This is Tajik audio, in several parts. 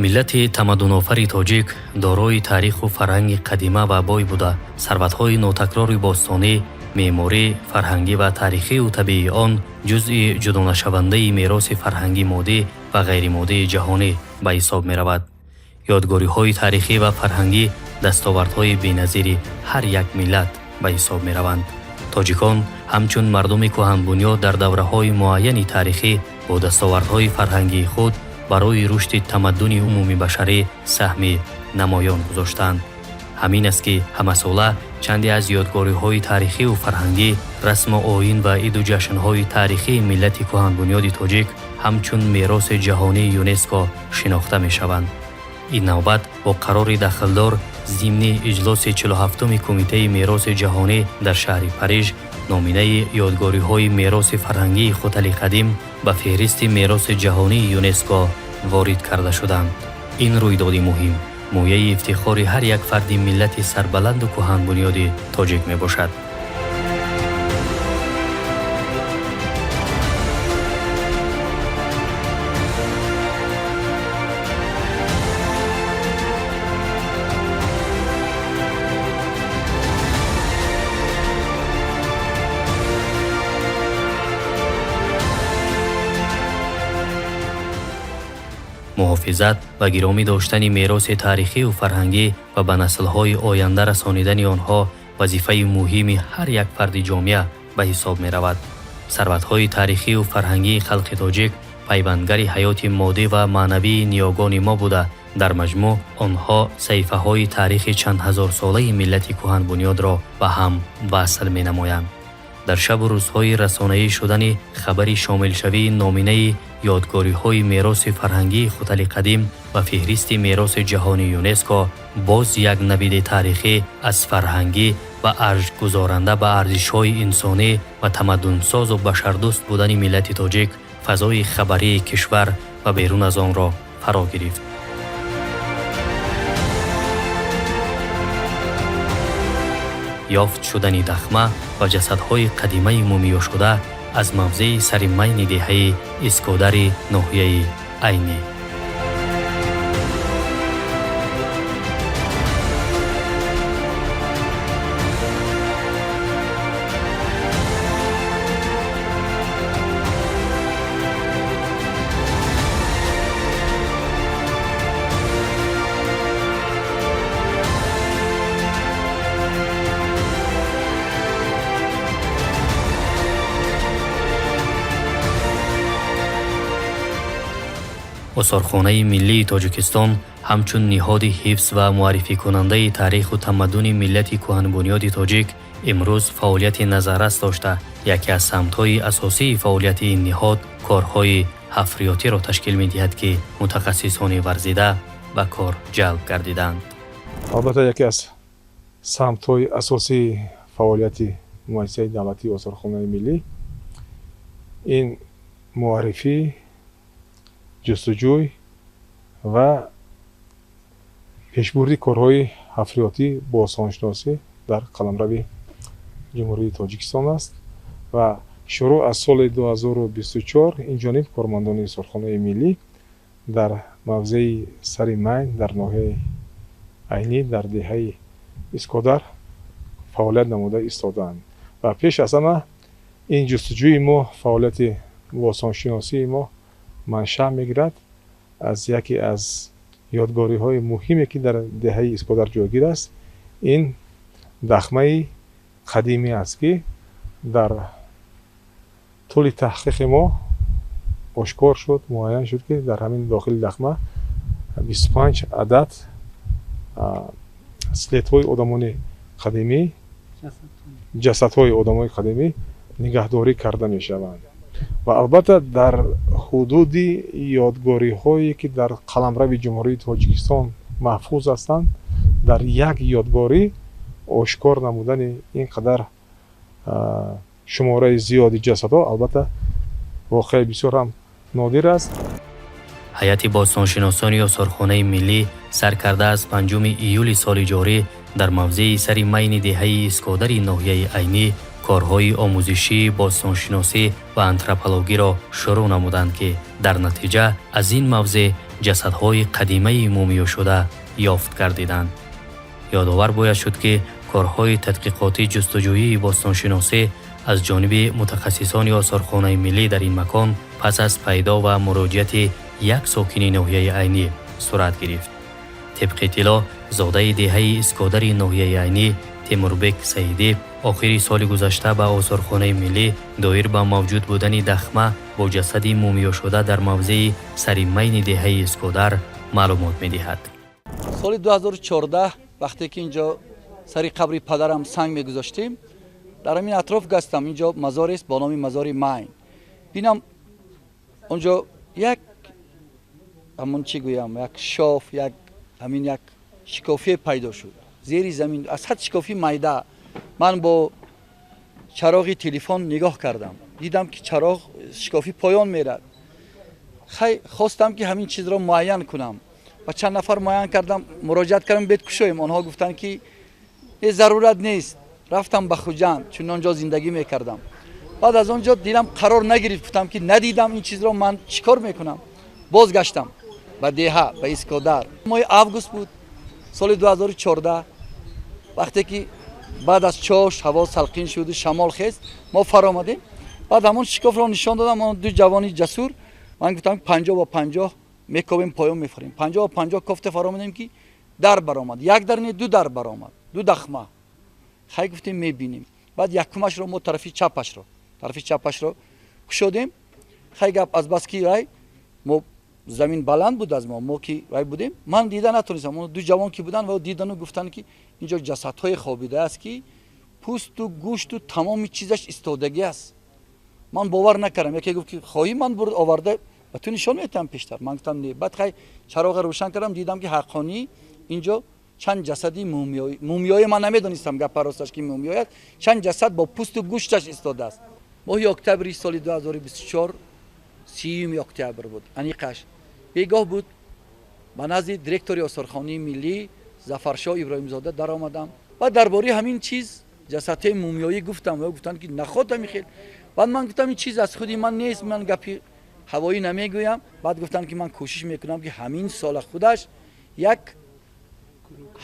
миллати тамаддунофари тоҷик дорои таъриху фарҳанги қадима ва бой буда, сарватҳои нотакрори бостонӣ, меъморӣ, фарҳангӣ ва таърихию табиии он ҷузъи ҷудонашавандаи мероси фарҳангӣ моддӣ ва ғайримоддии ҷаҳонӣ ба ҳисоб меравад. ёдгориҳои таърихӣ ва фарҳангӣ дастовардҳои беназири ҳар як миллат ба ҳисоб мераванд. тоҷикон ҳамчун мардуми кӯҳанбунёд дар давраҳои муайяни таърихӣ бо дастовардҳои фарҳангии худ барои рушди тамаддуни умуми башарӣ саҳми намоён гузоштанд. ҳамин аст ки ҳамасола чанде аз ёдгориҳои таърихиву фарҳангӣ, расму оин ва иду ҷашнҳои таърихии миллати кӯҳанбунёди тоҷик ҳамчун мероси ҷаҳонии ЮНЕСКО шинохта мешаванд. ин навбат бо қарори дахлдор зимни иҷлоси 47-уми Кумитаи мероси ҷаҳонӣ дар шаҳри Париж номинаи ёдгориҳои мероси фарҳангии Хотали қадим ба феҳристи мероси ҷаҳонии ЮНЕСКО ворид карда шуданд. ин рӯйдоди муҳим мояи ифтихори ҳар як фарди миллати сарбаланду кӯҳанбунёди тоҷик мебошад. муҳофизат ва гиромӣ доштани мероси таърихиву фарҳангӣ ва ба наслҳои оянда расонидани онҳо вазифаи муҳими ҳар як фарди ҷомеа ба ҳисоб меравад. сарватҳои таърихиву фарҳангии халқи тоҷик пайвандгари ҳаёти моддӣ ва маънавии ниёгони мо буда, дар маҷмӯъ онҳо саҳифаҳои таърихи чанд ҳазорсолаи миллати кӯҳанбунёдро ба ҳам васл менамоянд. дар шабу рӯзҳои расонаӣ шудани хабари шомилшавии номинаи ёдгориҳои мероси фарҳангии Хотали қадим ва феҳристи мероси ҷаҳонии ЮНЕСКО боз як навиди таърихӣ аз фарҳангӣ ва аршгузоранда ба арзишҳои инсонӣ ва тамаддунсозу башардӯст будани миллати тоҷик фазои хабарии кишвар ва берун аз онро фаро гирифт. ёфт шудани дахма ва ҷасадҳои қадимаи мумиёшуда аз мавзеи сари майни деҳаи Искодари ноҳияи Айнӣ. осорхонаи миллии Тоҷикистон ҳамчун ниҳоди ҳифз ва муаррификунандаи таъриху тамаддуни миллати кӯҳанбунёди тоҷик имрӯз фаъолияти назаррас дошта, яке аз самтҳои асосии фаъолияти ин ниҳод корҳои ҳафриётиро ташкил медиҳад, ки мутахассисони варзида ба кор ҷалб гардиданд. албатта яке аз самтҳои асосии фаъолияти муассисаи давлатии осорхонаи миллӣ ин муаррифӣ, ҷустуҷӯй ва пешбурди корҳои ҳафриётӣ бо соншиносӣ дар қаламрави ҷумҳурии Тоҷикистон аст ва шуруъ аз соли 2024 инҷониб кормандони осорхонаи миллӣ дар мавзеи сари майн дар ноҳияи Айнӣ дар деҳаи Искодар фаъолият намуда истодаанд. ва пеш аз ҳама ин ҷустуҷӯи мо, фаъолияти восоншиносии мо маншаъ мегирад аз яке аз ёдгориҳои муҳиме ки дар деҳаи Искодар ҷойгир аст. ин дахмаи қадимӣ аст ки дар тӯли таҳқиқи мо ошкор шуд, муайян шуд ки дар ҳамин дохили дахма 25 адад скелетҳои одамони қадимӣ, ҷасадҳои одамони қадимӣ нигаҳдорӣ карда мешаванд. ва албатта дар ҳудуди ёдгориҳое ки дар қаламрави ҷумҳурии Тоҷикистон маҳфуз ҳастанд, дар як ёдгорӣ ошкор намудани ин қадар шумораи зиёди ҷасадҳо албатта воқеаи бисёр ҳам нодир аст. ҳайати бостоншиносони осорхонаи миллӣ сар карда аз 5 июли соли ҷорӣ дар мавзеи сари майни деҳаи Искодари ноҳияи Айнӣ корҳои омӯзишӣ бостоншиносӣ ва антропологиро шурӯъ намуданд, ки дар натиҷа аз ин мавзеъ ҷасадҳои қадимаи мумиёшуда ёфт гардиданд. ёдовар бояд шуд, ки корҳои тадқиқотӣ ҷустуҷӯии бостоншиносӣ аз ҷониби мутахассисони осорхонаи миллӣ дар ин макон пас аз пайдо ва муроҷиати як сокини ноҳияи айнӣ сурат гирифт. тибқи иттилоъ, зодаи деҳаи искодари ноҳияи айнӣ Тимурбек Саидӣ охири соли гузашта ба осорхонаи миллӣ доир ба мавҷуд будани дахма бо ҷасади мумиёшуда дар мавзеи сари майни деҳаи Искодар маълумот медиҳад. соли 2014 вақте ки инҷо сари қабри падарам санг мегузоштем, дар ҳамин атроф гастам. инҷо мазорест бо номи мазори Майн. бинам онҷо як ҳамон чӣ гӯям, як шоф, як ҳамин як шикофие пайдо шуд зери замин, аз ҳад шикофи майда. ман бо чароғи телефон нигоҳ кардам, дидам ки чароғ шикофи поён мерад. хай хостам ки ҳамин чизро муайян кунам. ба чанд нафар муайян кардам, муроҷиат кардам, бед кушоем. онҳо гуфтанд ки зарурат нест. рафтам ба Хуҷанд, чун онҷо зиндагӣ мекардам. баъд аз онҷо дилам қарор нагирифт, гуфтам ки надидам ин чизро ман чӣ кор мекунам. бозгаштам ба деҳа, ба Искодар. моҳи август буд соли 2014, вақте ки баъд аз чош ҳаво салқин шуду, шамол хест, мо фаромадем. баъд ҳамон шикофро нишон додам. он ду ҷавони ҷасур, ман гуфтам 50 ба 50 мекобем, поён мефарем. 50 ба 50 кофта фаромадем ки дар баромад. як дар не ду дар баромад, ду дахма. хай гуфтем мебинем. баъд якумашро мо тарафи чапашро кушодем. хай гап аз бас ки рай мо замин баланд буд аз мо ки рай будем, ман дида натонистам. он ду ҷавон ки буданд ва дидану гуфтанд ки инҷо ҷасадҳое хобидааст ки пӯсту гӯшту тамоми чизаш истодагӣ аст. ман бовар накардам. яке гуфт ки хоҳӣ ман бурд оварда ба ту нишон метавам пештар. ман гуфтам не. баъд хай чароға рӯшан кардам, дидам ки ҳаққонӣ инҷо чанд ҷасади мумиёӣ, ман намедонистам гапа росташ ки мумиёӣ аст, чанд ҷасад бо пӯсту гӯшташ истодааст. моҳи октябри соли 2024, 30 октябр буд. аниқаш бегоҳ буд ба назди директори осорхонаи миллӣ Зафаршоҳ Иброҳимзода даромадам ва дар бораи ҳамин чиз ҷасадҳои мумиёӣ гуфтам. ва гуфтанд ки нахот ҳамихел. баъд ман гуфтам ин чиз аз худи ман нест, ман гапи ҳавоӣ намегӯям. баъд гуфтанд ки ман кӯшиш мекунам ки ҳамин сола худаш як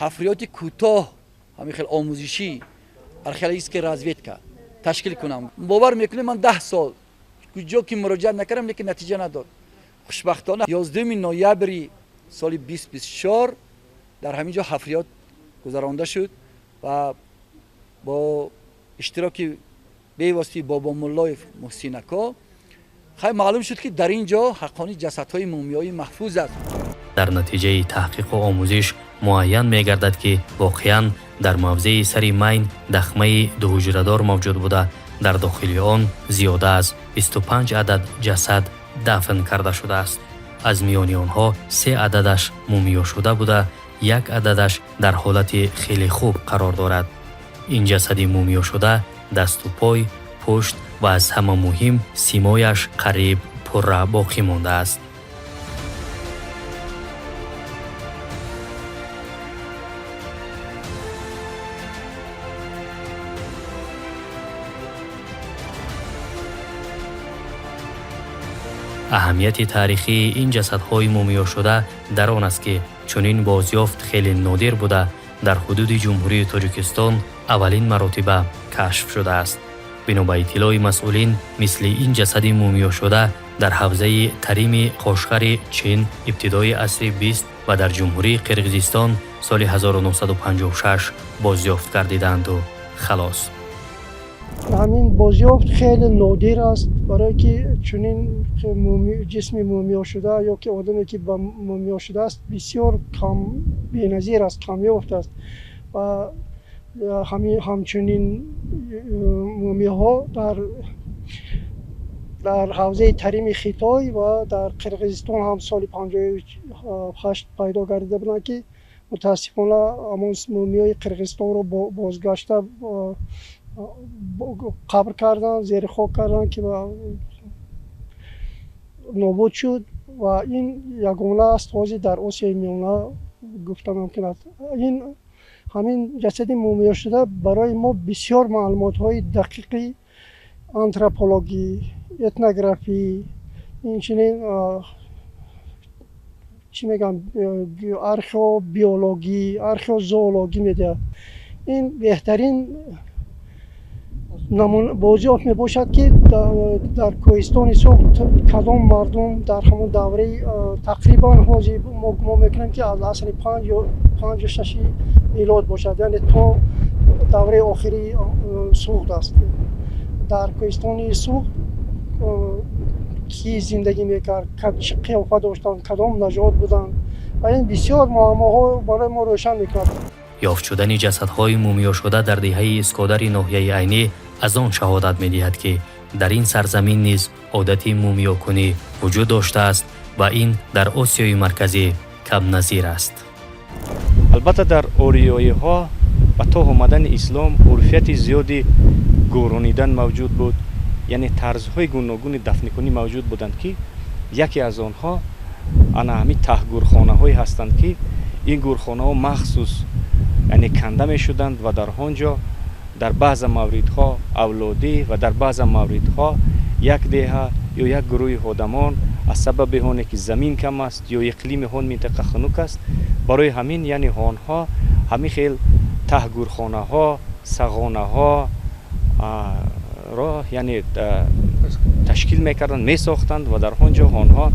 ҳафриёти кӯтоҳ, ҳамихел омӯзишӣ, археологическая разведка ташкил кунам. бовар мекунем ман 10 сол куҷо ки муроҷиат накардам, лекин натиҷа надод. хушбахтона 11 ноябри соли 2024 дар ҳамин ҷо ҳафриёт гузаронда шуд ва бо иштироки бевоситаи Бобомуллоев Муҳсинако хай маълум шуд ки дар ин ҷо ҳаққони ҷасадҳои мумиёӣ маҳфуз аст. дар натиҷаи таҳқиқу омӯзиш муайян мегардад, ки воқеан дар мавзеи сари Майн дахмаи дуҳуҷрадор мавҷуд буда, дар дохили он зиёда аз 25 адад ҷасад дафн карда шудааст. аз миёни онҳо 3 ададаш мумиёшуда буда, як ададаш дар ҳолати хеле хуб қарор дорад. ин ҷасади мумиёшуда дасту пой, пушт ва аз ҳама муҳим симояш қариб пурра боқӣ мондааст. аҳамияти таърихии ин ҷасадҳои мумиёшуда дар он аст, ки чунин бозёфт хеле нодир буда, дар ҳудуди ҷумҳурии Тоҷикистон аввалин маротиба кашф шудааст. бино ба иттилои масъулин, мисли ин ҷасади мумиёшуда дар ҳавзаи Тарими Қошғари Чин ибтидои асри 20 ва дар ҷумҳурии Қирғизистон соли 1956 бозёфт гардиданду халос. ҳамин бозёфт хеле нодир аст, барое ки чунин ҷисми мумиёшуда ё ки одаме ки ба мумиёшуда аст бисёр кам беназир аст, камёфт аст. ва ҳамчунин мумиёҳо дар ҳавзаи Тарими Хитой ва дар Қирғизистон ҳам соли 58 пайдо гардида буданд ки мутаассифона ҳамон мумиёи Қирғизистонро бозгашта қабр кардан, зери хок кардан ки нобуд шуд ва ин ягона аст ҳозир дар Осияи Миёна гуфта мумкин аст. ин ҳамин ҷасади мумиёшуда барои мо бисёр маълумотҳои дақиқи антропологӣ, этнографӣ, инчунин чӣ мегӯям археобиологӣ, археозоологӣ медиҳад. ин беҳтарин бозиёф мебошад ки дар кӯҳистони Суғд кадом мардум дар ҳамон давраи тақрибан ҳозир мо гумон мекунем ки аз асри 5-6 милод бошад, яъне то давраи охири Суғд аст. дар кӯҳистони Суғд кӣ зиндагӣ мекард, чӣ қиёфа доштанд, кадом нажод буданд ва ин бисёр муаммоҳо барои мо рӯшан мекунад. ёфт шудани ҷасадҳои мумиёшуда дар деҳаи Искодари ноҳияи Айнӣ аз он шаҳодат медиҳад, ки дар ин сарзамин низ одати мумиёкунӣ вуҷуд доштааст ва ин дар Осиёи марказӣ камназир аст. албатта дар ориёиҳо ба то омадани ислом урфияти зиёди гӯронидан мавҷуд буд, яъне тарзҳои гуногуни дафникунӣ мавҷуд буданд, ки яке аз онҳо ана ҳамин таҳгурхонаҳое ҳастанд, ки ин гурхонаҳо махсус яъне канда мешуданд ва дар он ҷо дар баъза мавридҳо авлодӣ ва дар баъза мавридҳо як деҳа ё як гурӯҳи одамон аз сабаби оне ки замин кам аст ё иқлими он минтақа хунук аст, барои ҳамин яъне онҳо ҳамин хел таҳгурхонаҳо, сағонаҳо ро яъне ташкил мекарданд, месохтанд ва дар он ҷо онҳо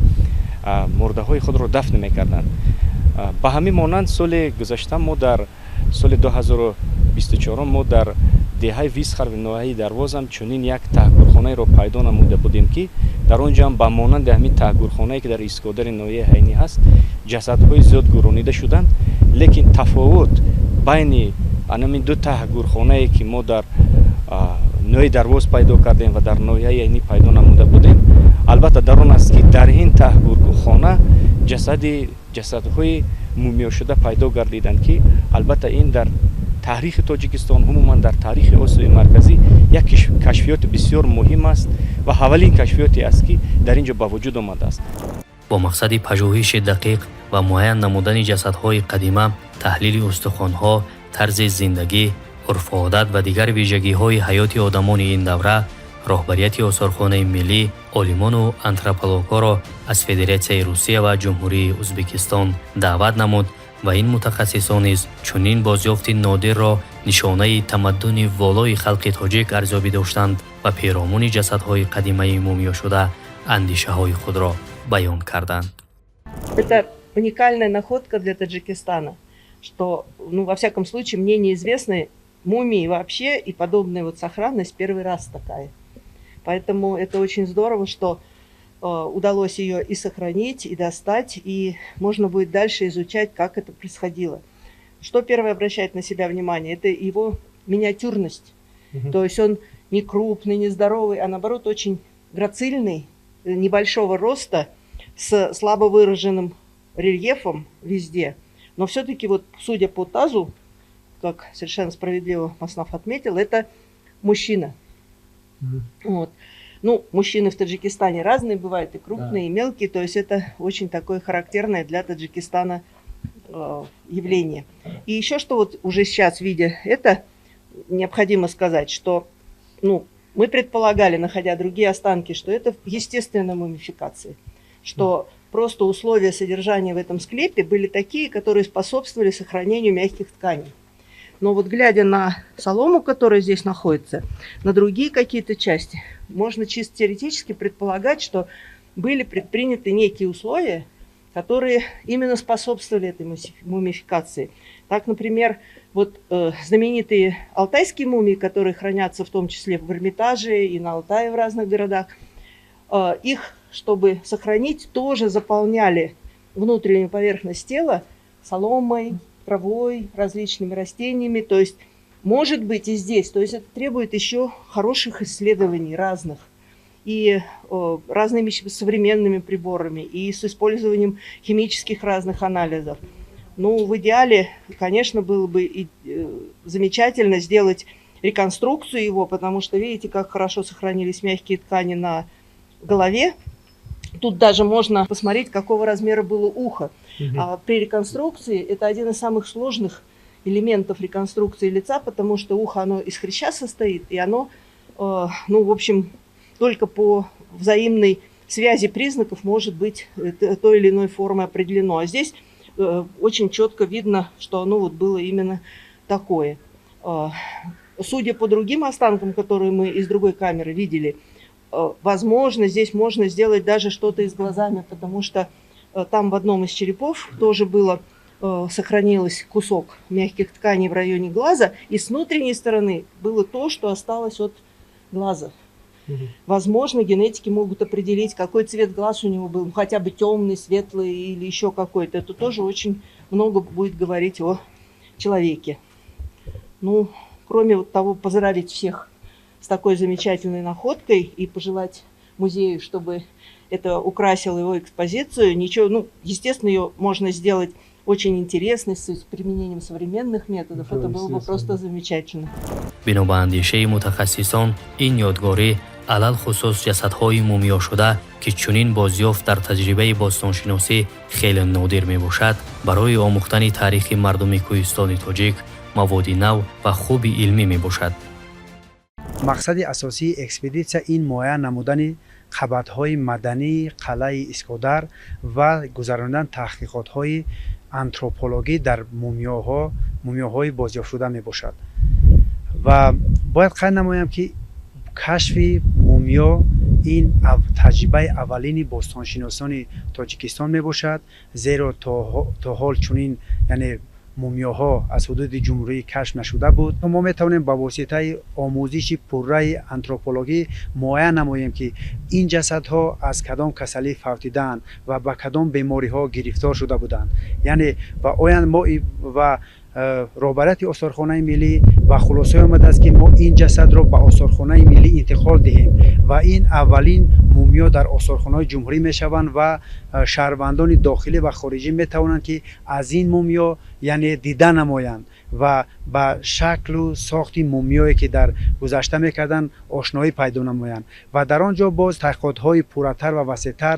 мурдаҳои худро дафн мекарданд. ба ҳамин монанд соли гузашта мо дар соли 2024 мо дар деҳаи Висхар ноҳияи Дарвозам чунин як таҳгурхонаеро пайдо намуда будем, ки дар он ҷо ҳам ба монанди ҳамин таҳгурхонае ки дар Искодари ноҳияи Айнӣ ҳаст, ҷасадҳои зиёд гӯронида шуданд, лекин тафовут байни ҳамин ду таҳгурхонае ки мо дар ноҳияи Дарвоз пайдо кардем ва дар ноҳияи Айнӣ пайдо намуда будем, албатта дар он аст, ки дар ин таҳгурхона ҷасадҳои мумиёшуда пайдо гардиданд, ки албатта ин дар таърихи Тоҷикистон, умуман дар таърихи Осиёи марказӣ як кашфиёти бисёр муҳим аст ва аввалин кашфиёте аст, ки дар ин ҷо ба вуҷуд омадааст. бо мақсади пажӯҳиши дақиқ ва муайян намудани ҷасадҳои қадима, таҳлили устухонҳо, тарзи зиндагӣ, урфу-одат ва дигар вижагиҳои ҳаёти одамони ин давра, роҳбарияти Осорхонаи миллӣ, олимону антропологҳоро аз Федератсияи Русия ва Ҷумҳурии Ӯзбекистон даъват намуд ва ин мутахассисон низ чунин бозёфти нодирро нишонаи тамаддуни волои халқи тоҷик арзёбӣ доштанд ва пиромони ҷасадҳои қадимаи мумиёшуда андешаҳои худро баён карданд. Это уникальная находка для Таджикистана, что, во всяком случае, мне неизвестны мумии вообще, и подобная вот сохранность первый раз такая. Поэтому это очень здорово, что удалось ее и сохранить, и достать, и можно будет дальше изучать, как это происходило. Что первое обращает на себя внимание? Это его миниатюрность. То есть он не крупный, не здоровый, а наоборот очень грацильный, небольшого роста, с слабо выраженным рельефом везде. Но все-таки вот, судя по тазу, как совершенно справедливо Маснав отметил, это мужчина. Вот. Мужчины в Таджикистане разные бывают, и крупные, и мелкие, то есть это очень такое характерное для Таджикистана явление. И еще что вот уже сейчас, видя это, необходимо сказать, что мы предполагали, находя другие останки, что это естественная мумификация, что просто условия содержания в этом склепе были такие, которые способствовали сохранению мягких тканей. Но вот глядя на солому, которая здесь находится, на другие какие-то части, можно чисто теоретически предполагать, что были предприняты некие условия, которые именно способствовали этой мумификации. Так, например, вот знаменитые алтайские мумии, которые хранятся в том числе в Эрмитаже и на Алтае в разных городах, их, чтобы сохранить, тоже заполняли внутреннюю поверхность тела соломой, травой, различными растениями. То есть, может быть, и здесь. То есть, это требует еще хороших исследований разных. И разными современными приборами, и с использованием химических разных анализов. В идеале, конечно, было бы замечательно сделать реконструкцию его, потому что, видите, как хорошо сохранились мягкие ткани на голове. Тут даже можно посмотреть, какого размера было ухо. А при реконструкции это один из самых сложных элементов реконструкции лица, потому что ухо, оно из хряща состоит, и оно, ну, в общем, только по взаимной связи признаков может быть той или иной формы определено. А здесь очень четко видно, что оно вот было именно такое. Судя по другим останкам, которые мы из другой камеры видели, возможно, здесь можно сделать даже что-то и с глазами, потому что там в одном из черепов тоже было, сохранилось кусок мягких тканей в районе глаза, и с внутренней стороны было то, что осталось от глаза. Возможно, генетики могут определить, какой цвет глаз у него был, ну, хотя бы темный, светлый или еще какой-то. Это тоже очень много будет говорить о человеке. Ну, кроме вот того, поздравить всех с такой замечательной находкой и пожелать музею, чтобы это украсило его экспозицию. Ничего, ну, естественно, ее можно сделать очень интересной, с применением современных методов. Это было бы просто замечательно. бино ба андешаи мутахассисон ин ёдгорӣ алалхусус ҷасадҳои мумиёшуда ки чунин бозёфт дар таҷрибаи бостоншиносӣ хеле нодир мебошад, барои омӯхтани таърихи мардуми кӯҳистони тоҷик маводи нав ва хуби илмӣ мебошад. мақсади асосии экспедитсия ин муайян намудани қабатҳои мадании қалъаи Искодар ва гузаронидан таҳқиқотҳои антропологӣ дар мумиёҳои бозёфтшуда мебошад. ва бояд қайд намоям ки кашфи мумиё ин таҷрибаи аввалини бостоншиносони тоҷикистон мебошад, зеро то ҳол чунин яъне мумиёҳо аз ҳудуди ҷумҳурӣ кашф нашуда буд. мо метавонем ба воситаи омӯзиши пурраи антропологӣ муайян намоем ки ин ҷасадҳо аз кадом касалӣ фавтидаанд ва ба кадом бемориҳо гирифтор шуда буданд. яъне ва оян мо ва роҳбарияти осорхонаи миллӣ ба хулосае омадааст ки мо ин ҷасадро ба осорхонаи миллӣ интиқол диҳем ва ин аввалин мумиё дар осорхонаҳои ҷумҳурӣ мешаванд ва шаҳрвандони дохилӣ ва хориҷӣ метавонанд ки аз ин мумиё яъне дида намоянд ва ба шаклу сохти мумиёе ки дар гузашта мекарданд ошноӣ пайдо намоянд ва дар он ҷо боз таҳқиқотҳои пурратар ва васеътар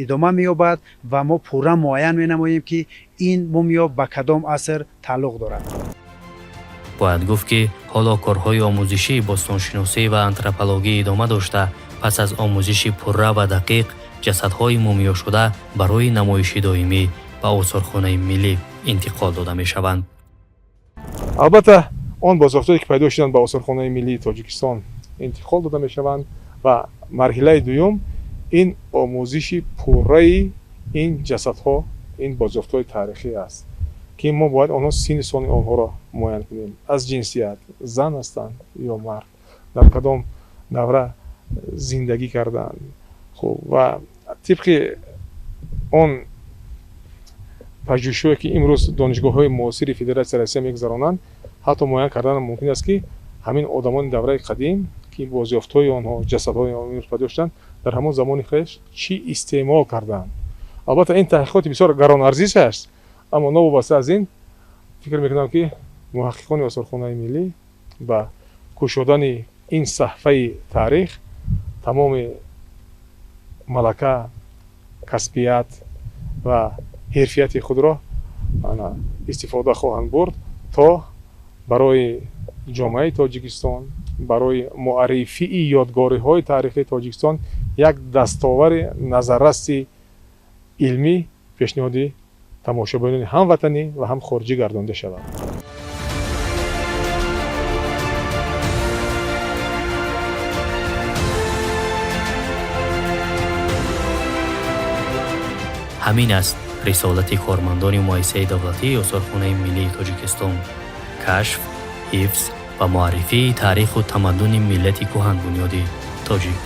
идома меёбад ва мо пурра муайян менамоем ки ин мумиё ба кадом аср тааллуқ дорад. бояд гуфт ки ҳоло корҳои омӯзишии бостоншиносӣ ва антропологӣ идома дошта, пас аз омӯзиши пурра ва дақиқ ҷасадҳои мумиёшуда барои намоиши доимӣ ба осорхонаи миллӣ интиқол дода мешаванд. албатта он бозёфтое ки пайдо шуданд ба осорхонаи миллии тоҷикистон интиқол дода мешаванд ва марҳилаи дуюм ин омӯзиши пурраи ин ҷасадҳо, ин бозёфтҳои таърихӣ аст ки мо бояд онҳо синни сони онҳоро муайян кунем, аз ҷинсият, зан ҳастанд ё мард, дар кадом давра зиндагӣ карданд. хуб ва тибқи он пажӯҳшое ки имрӯз донишгоҳҳои муосири федератсияи Россия мегузаронанд, ҳатто муайян кардан мумкин аст ки ҳамин одамони давраи қадим ки бозёфтҳои онҳо, ҷасадҳои онҳо имрӯз пайдо шуданд, дар ҳамон замони хеш чӣ истеъмол карданд. албатта ин таҳқиқоти бисёр гаронарзиш аст, аммо новобаста аз ин фикр мекунам ки муҳаққиқони осорхонаи миллӣ ба кушодани ин саҳфаи таърих тамоми малака, касбият ва ҳирфияти худро истифода хоҳанд бурд, то барои ҷомеаи Тоҷикистон, барои муаррифии ёдгориҳои таърихии Тоҷикистон як дастовари назаррасти илмӣ пешниҳоди тамошобинони ҳамватанӣ ва ҳам хориҷӣ гардонда шавад. ҳамин аст рисолати кормандони муассисаи давлатии осорхонаи миллии тоҷикистон: кашф, ҳифз ва муаррифии таъриху тамаддуни миллати кӯҳанбунёди тоҷик.